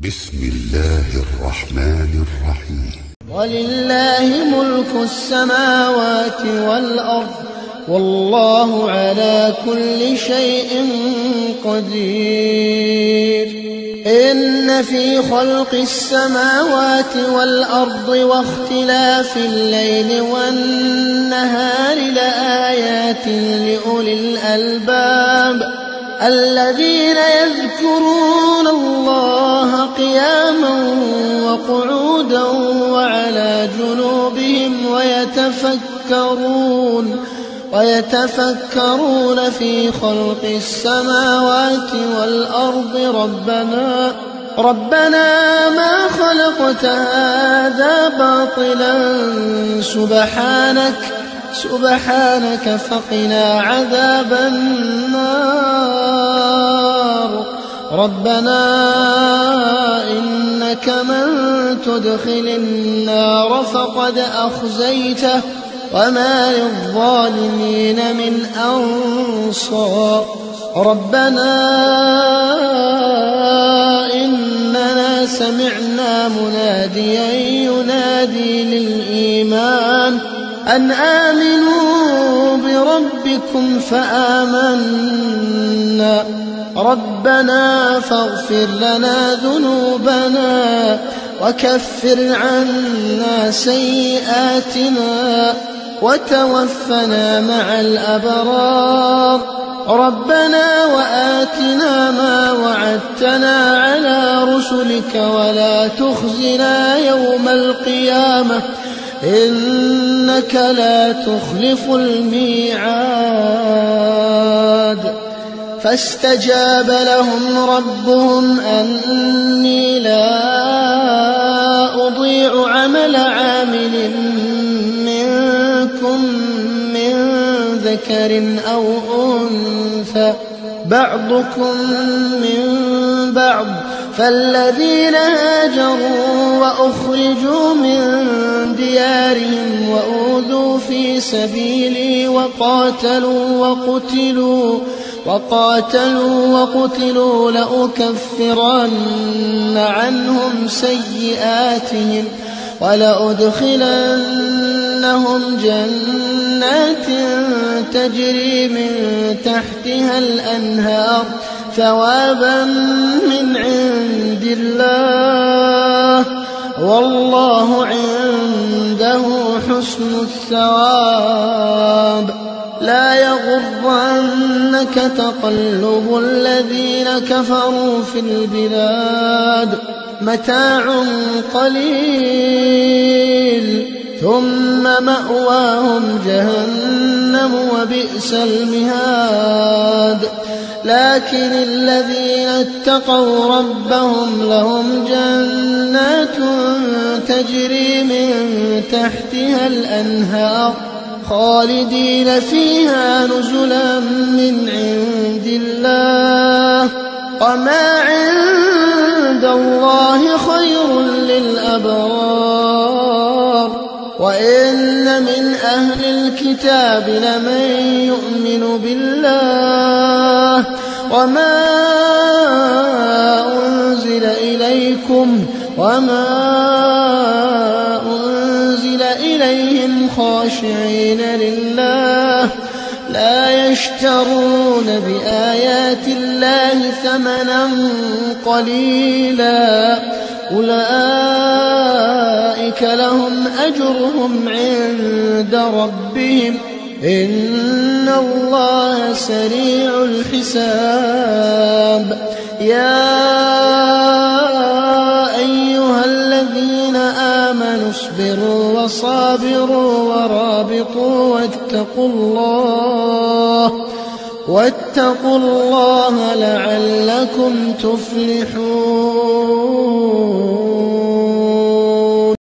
بسم الله الرحمن الرحيم. ولله ملك السماوات والأرض والله على كل شيء قدير. إن في خلق السماوات والأرض واختلاف الليل والنهار لآيات لأولي الألباب الذين يذكرون الله قياما وقعودا وعلى جنوبهم ويتفكرون في خلق السماوات والأرض ربنا ما خلقت هذا باطلا سبحانك فقنا عذاب النار. ربنا إنك من تدخل النار فقد أخزيته وما للظالمين من أنصار. ربنا إننا سمعنا مناديا ينادي للإيمان أن آمنوا بربكم فآمنا. ربنا فاغفر لنا ذنوبنا وكفر عنا سيئاتنا وتوفنا مع الأبرار. ربنا وآتنا ما وعدتنا على رسلك ولا تخزنا يوم القيامة إنك لا تخلف الميعاد. فاستجاب لهم ربهم أني لا أضيع عمل عامل منكم من ذكر أو أنثى بعضكم من بعض فالذين هاجروا وأخرجوا من ديارهم وأوذوا في سبيلي وقاتلوا وقتلوا لأكفرن عنهم سيئاتهم ولأدخلنهم جنات تجري من تحتها الأنهار ثوابا من عند الله والله عنده حسن الثواب. لا يغرنك تقلب الذين كفروا في البلاد متاع قليل ثم مأواهم جهنم وبئس المهاد. لكن الذين اتقوا ربهم لهم جنات تجري من تحتها الأنهار خالدين فيها نزلا من عند الله وما عند الله خير للأبرار. وإن من أهل الكتاب لمن يؤمن بالله وما أنزل إليكم وما أنزل إليهم خاشعين لله لا يشترون بآيات الله ثمنا قليلا أولئك لهم أجرهم عند ربهم إن الله سريع الحساب. يا أيها الذين آمنوا اصبروا وصابروا ورابطوا واتقوا الله لعلكم تفلحون.